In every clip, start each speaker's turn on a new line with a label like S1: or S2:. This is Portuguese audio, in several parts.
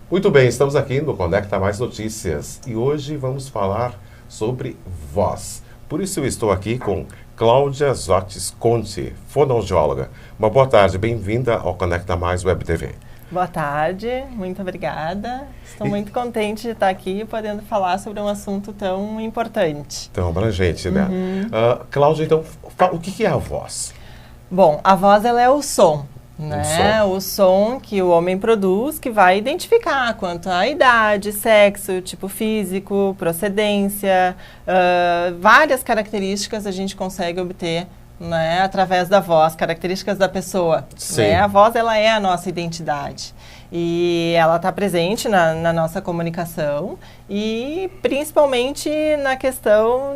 S1: Muito bem, estamos aqui no Conecta Mais Notícias e hoje vamos falar sobre voz. Por isso eu estou aqui com Cláudia Zotis Conte, fonoaudióloga. Uma boa tarde, bem-vinda ao Conecta Mais Web TV.
S2: Boa tarde, muito obrigada. Estou muito contente de estar aqui podendo falar sobre um assunto tão importante.
S1: Tão abrangente, né? Cláudia, então, o que é a voz?
S2: Bom, a voz ela é o som. Né? O som que o homem produz, que vai identificar quanto à idade, sexo, tipo físico, procedência, várias características a gente consegue obter, né, através da voz, características da pessoa. Né? A voz ela é a nossa identidade e ela está presente na nossa comunicação e principalmente na questão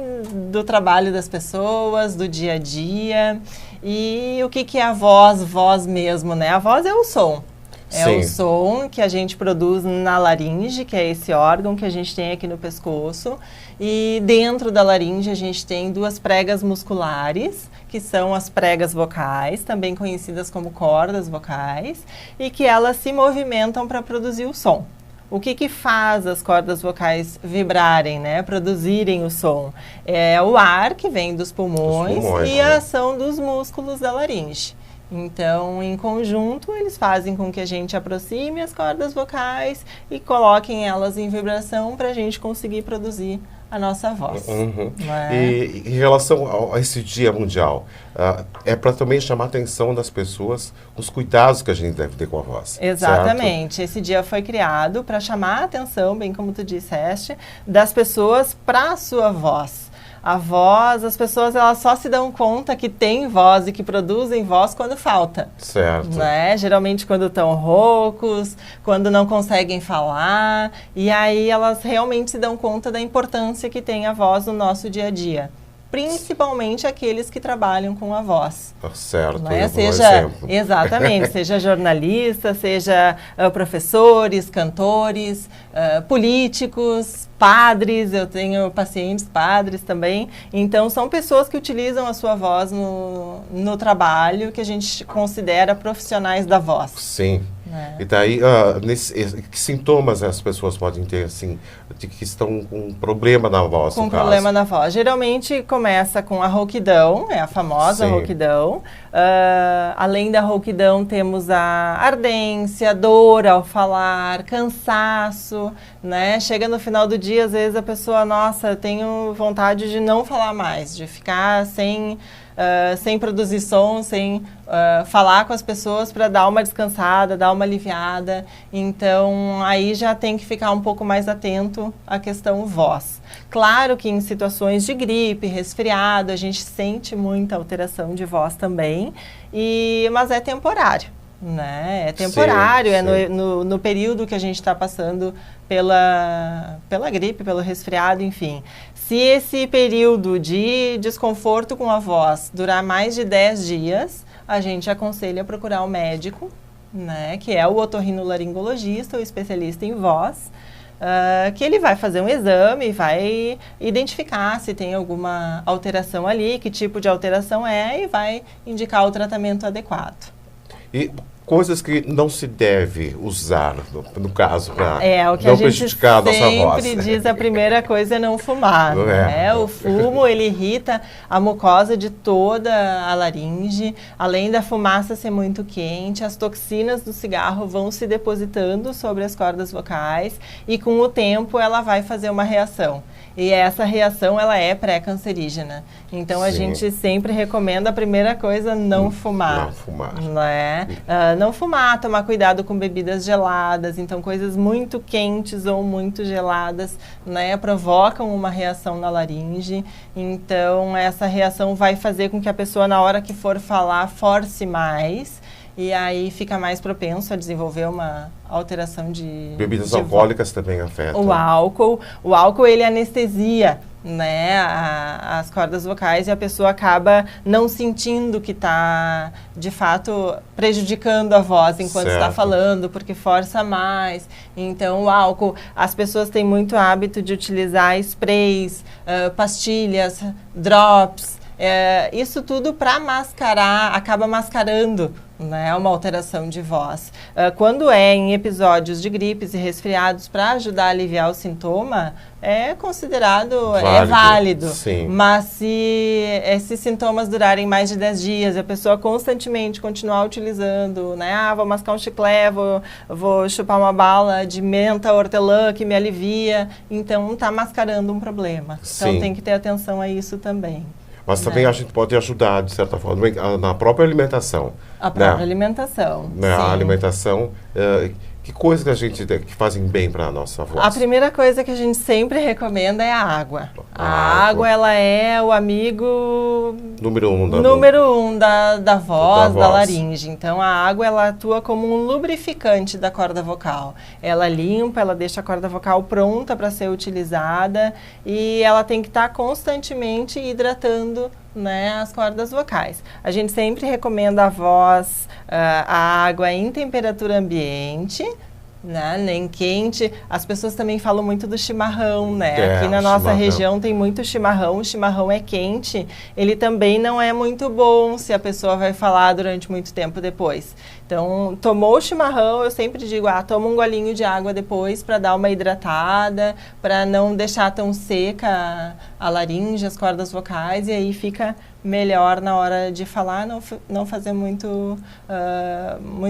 S2: do trabalho das pessoas, do dia a dia. E o que é a voz? Voz mesmo, né? A voz é o som. É o som que a gente produz na laringe, que é esse órgão que a gente tem aqui no pescoço. E dentro da laringe a gente tem duas pregas musculares, que são as pregas vocais, também conhecidas como cordas vocais, e que elas se movimentam para produzir o som. O que faz as cordas vocais vibrarem, né? Produzirem o som? É o ar que vem dos pulmões e a ação dos músculos da laringe. Então, em conjunto, eles fazem com que a gente aproxime as cordas vocais e coloquem elas em vibração para a gente conseguir produzir a nossa voz.
S1: E em relação a esse Dia Mundial, é para também chamar a atenção das pessoas os cuidados que a gente deve ter com a voz.
S2: Exatamente.
S1: Certo?
S2: Esse dia foi criado para chamar a atenção, bem como tu disseste, das pessoas para a sua voz. A voz, as pessoas elas só se dão conta que tem voz e que produzem voz quando falta.
S1: Certo.
S2: Né? Geralmente quando estão roucos, quando não conseguem falar. E aí elas realmente se dão conta da importância que tem a voz no nosso dia a dia. Principalmente aqueles que trabalham com a voz.
S1: Certo,
S2: né? Exatamente, seja jornalista, seja professores, cantores, políticos, padres, eu tenho pacientes padres também. Então, são pessoas que utilizam a sua voz no trabalho, que a gente considera profissionais da voz.
S1: Sim. E daí, que sintomas as pessoas podem ter, assim, de que estão com um problema na voz?
S2: Com problema na voz. Geralmente começa com a rouquidão, é a famosa rouquidão. Além da rouquidão, temos a ardência, dor ao falar, cansaço, né? Chega no final do dia, às vezes a pessoa, nossa, eu tenho vontade de não falar mais, de ficar sem produzir som, sem falar com as pessoas para dar uma descansada, dar uma aliviada. Então, aí já tem que ficar um pouco mais atento à questão voz. Claro que em situações de gripe, resfriado, a gente sente muita alteração de voz também, mas é temporário. Né? É temporário, no período que a gente está passando pela gripe, pelo resfriado, enfim. Se esse período de desconforto com a voz durar mais de 10 dias, a gente aconselha procurar um médico, né? Que é o otorrinolaringologista, o especialista em voz, que ele vai fazer um exame e vai identificar se tem alguma alteração ali, que tipo de alteração é, e vai indicar o tratamento adequado.
S1: E coisas que não se deve usar, no caso, para não prejudicar a nossa voz.
S2: Sempre diz, a primeira coisa é não fumar. Né? O fumo, ele irrita a mucosa de toda a laringe. Além da fumaça ser muito quente, as toxinas do cigarro vão se depositando sobre as cordas vocais e com o tempo ela vai fazer uma reação. E essa reação, ela é pré-cancerígena. Então, a gente sempre recomenda, a primeira coisa, não fumar.
S1: Não fumar.
S2: Né? Não fumar, tomar cuidado com bebidas geladas. Então, coisas muito quentes ou muito geladas, né, provocam uma reação na laringe. Então, essa reação vai fazer com que a pessoa, na hora que for falar, force mais. E aí fica mais propenso a desenvolver uma alteração de...
S1: Bebidas alcoólicas também afetam.
S2: O álcool, ele anestesia, né, as cordas vocais e a pessoa acaba não sentindo que está, de fato, prejudicando a voz enquanto está falando, porque força mais. Então, o álcool, as pessoas têm muito hábito de utilizar sprays, pastilhas, drops, isso tudo para mascarar, acaba mascarando né, uma alteração de voz. Quando é em episódios de gripes e resfriados para ajudar a aliviar o sintoma, é considerado válido.
S1: Sim.
S2: Mas se esses sintomas durarem mais de 10 dias, a pessoa constantemente continuar utilizando, né, vou mascar um chiclete, vou chupar uma bala de menta, hortelã que me alivia, então está mascarando um problema. Então tem que ter atenção a isso também.
S1: Mas também a gente pode ajudar, de certa forma, na própria alimentação.
S2: A própria alimentação.
S1: A alimentação, que coisas que a gente que fazem bem para a nossa voz?
S2: A primeira coisa que a gente sempre recomenda é a água. A água, ela é o amigo número um da voz, da laringe. Então, a água, ela atua como um lubrificante da corda vocal. Ela limpa, ela deixa a corda vocal pronta para ser utilizada e ela tem que estar constantemente hidratando, né, as cordas vocais. A gente sempre recomenda a voz, a água em temperatura ambiente, né, nem quente. As pessoas também falam muito do chimarrão, né? Aqui na nossa região tem muito chimarrão. O chimarrão é quente. Ele também não é muito bom se a pessoa vai falar durante muito tempo depois. Então, tomou o chimarrão, eu sempre digo, toma um golinho de água depois para dar uma hidratada, para não deixar tão seca a laringe, as cordas vocais, e aí fica melhor na hora de falar, não fazer muito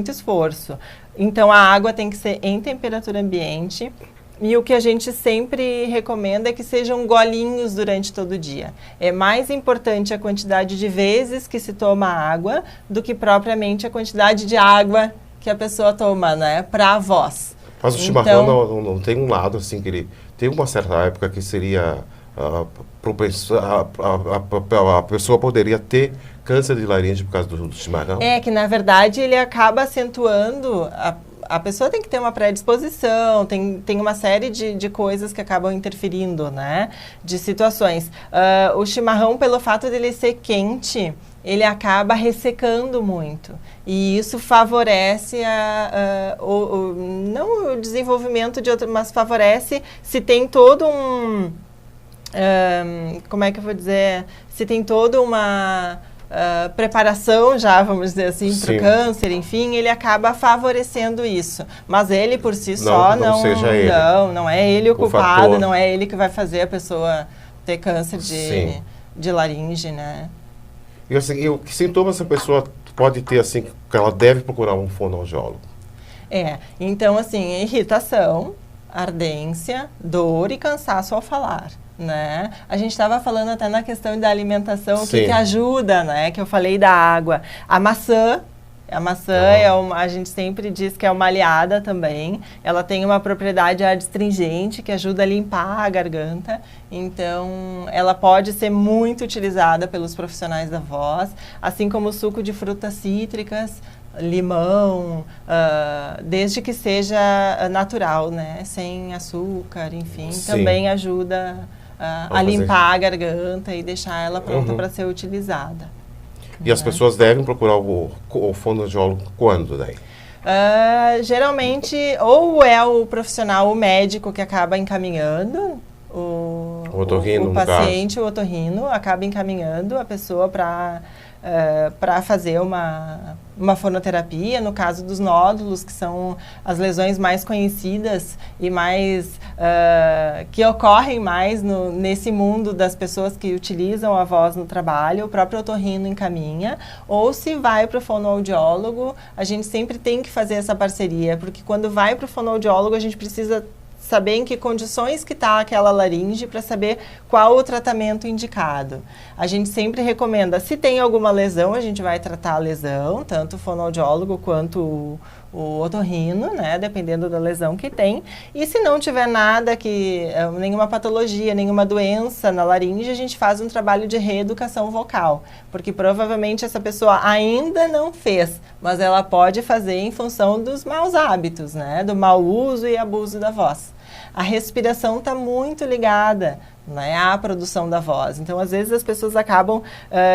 S2: esforço. Então, a água tem que ser em temperatura ambiente. E o que a gente sempre recomenda é que sejam golinhos durante todo o dia. É mais importante a quantidade de vezes que se toma água do que propriamente a quantidade de água que a pessoa toma, né, para a voz.
S1: Mas o chimarrão não tem um lado, assim, que ele tem uma certa época que seria... a pessoa poderia ter câncer de laringe por causa do chimarrão? É
S2: que, na verdade, ele acaba acentuando... A pessoa tem que ter uma predisposição, tem uma série de coisas que acabam interferindo, né? De situações. O chimarrão, pelo fato dele ser quente, ele acaba ressecando muito. E isso favorece não o desenvolvimento de outro, mas favorece se tem todo um... como é que eu vou dizer? Se tem toda uma... preparação já, vamos dizer assim, para o câncer, enfim, ele acaba favorecendo isso. Mas ele por si só não é ele o culpado, fator. Não é ele que vai fazer a pessoa ter câncer de laringe, né?
S1: E assim, que sintomas a pessoa pode ter, assim, que ela deve procurar um fonoaudiólogo?
S2: Então, assim, irritação, ardência, dor e cansaço ao falar. Né? A gente estava falando até na questão da alimentação, o que ajuda, né? Que eu falei da água. A maçã a gente sempre diz que é uma aliada também. Ela tem uma propriedade adstringente que ajuda a limpar a garganta. Então, ela pode ser muito utilizada pelos profissionais da voz, assim como o suco de frutas cítricas, limão, desde que seja natural, né? Sem açúcar, enfim, também ajuda a limpar a garganta e deixar ela pronta para ser utilizada.
S1: E as pessoas devem procurar o fonoaudiólogo quando daí?
S2: Geralmente, ou é o profissional, o médico que acaba encaminhando, o paciente, o otorrino, acaba encaminhando a pessoa para fazer uma fonoterapia, no caso dos nódulos, que são as lesões mais conhecidas e mais que ocorrem mais nesse mundo das pessoas que utilizam a voz no trabalho. O próprio otorrino encaminha, ou se vai para o fonoaudiólogo, a gente sempre tem que fazer essa parceria, porque quando vai para o fonoaudiólogo, a gente precisa saber em que condições que está aquela laringe para saber qual o tratamento indicado. A gente sempre recomenda, se tem alguma lesão, a gente vai tratar a lesão, tanto o fonoaudiólogo quanto o otorrino, né, dependendo da lesão que tem. E se não tiver nada, nenhuma patologia, nenhuma doença na laringe, a gente faz um trabalho de reeducação vocal, porque provavelmente essa pessoa ainda não fez, mas ela pode fazer em função dos maus hábitos, né, do mau uso e abuso da voz. A respiração está muito ligada, né, à produção da voz. Então, às vezes, as pessoas acabam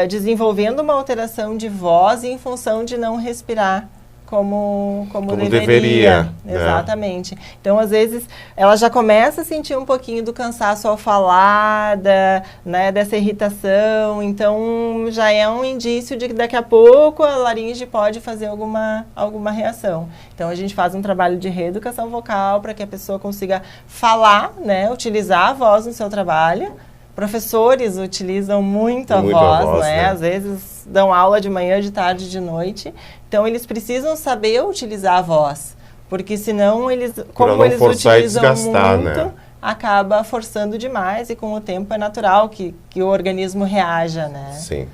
S2: desenvolvendo uma alteração de voz em função de não respirar como
S1: deveria, né?
S2: Exatamente. Então, às vezes, ela já começa a sentir um pouquinho do cansaço ao falar, né, dessa irritação. Então, já é um indício de que daqui a pouco a laringe pode fazer alguma reação. Então, a gente faz um trabalho de reeducação vocal para que a pessoa consiga falar, né, utilizar a voz no seu trabalho. Professores utilizam muito a voz, né? Às vezes dão aula de manhã, de tarde, de noite. Então, eles precisam saber utilizar a voz. Porque senão, como eles utilizam muito, né? Acaba forçando demais e com o tempo é natural que o organismo reaja, né?
S1: Sim.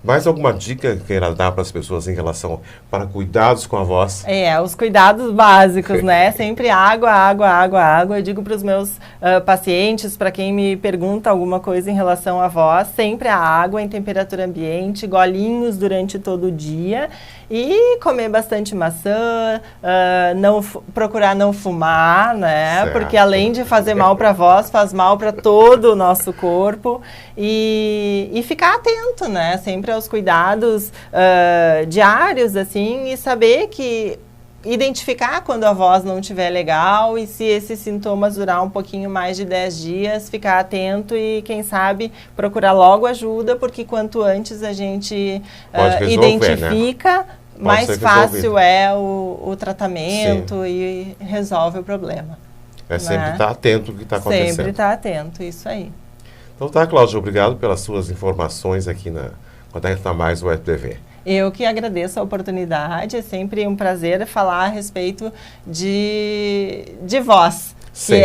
S1: Mais alguma dica que queira dar para as pessoas em relação para cuidados com a voz?
S2: Os cuidados básicos, né? Sempre água, água, água, água. Eu digo para os meus pacientes, para quem me pergunta alguma coisa em relação à voz, sempre a água em temperatura ambiente, golinhos durante todo o dia e comer bastante maçã, procurar não fumar, né? Certo. Porque além de fazer mal para a voz, faz mal para todo o nosso corpo e ficar atento, né? Sempre aos cuidados diários, assim, e saber que identificar quando a voz não estiver legal e se esses sintomas durar um pouquinho mais de 10 dias, ficar atento e, quem sabe, procurar logo ajuda, porque quanto antes a gente identifica, né? Mais fácil é o tratamento. Sim. E resolve o problema.
S1: Sempre estar atento ao que está acontecendo.
S2: Sempre estar atento, isso aí.
S1: Então tá, Cláudia, obrigado pelas suas informações aqui na Conecta Mais Web TV.
S2: Eu que agradeço a oportunidade, é sempre um prazer falar a respeito de voz. Sim. Que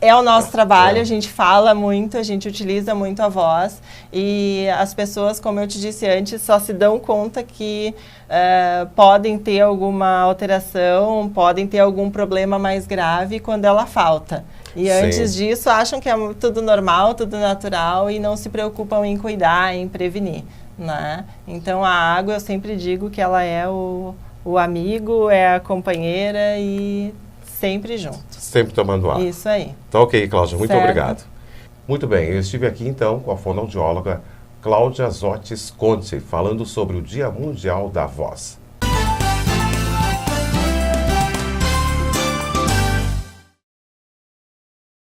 S2: é o nosso trabalho, a gente fala muito, a gente utiliza muito a voz e as pessoas, como eu te disse antes, só se dão conta que podem ter alguma alteração, podem ter algum problema mais grave quando ela falta. E Sim. Antes disso, acham que é tudo normal, tudo natural e não se preocupam em cuidar, em prevenir, né? Então, a água, eu sempre digo que ela é o amigo, é a companheira e sempre junto.
S1: Sempre tomando água.
S2: Isso aí.
S1: Então, ok, Cláudia, muito obrigado. Muito bem, eu estive aqui então com a fonoaudióloga Cláudia Zotis Conte, falando sobre o Dia Mundial da Voz.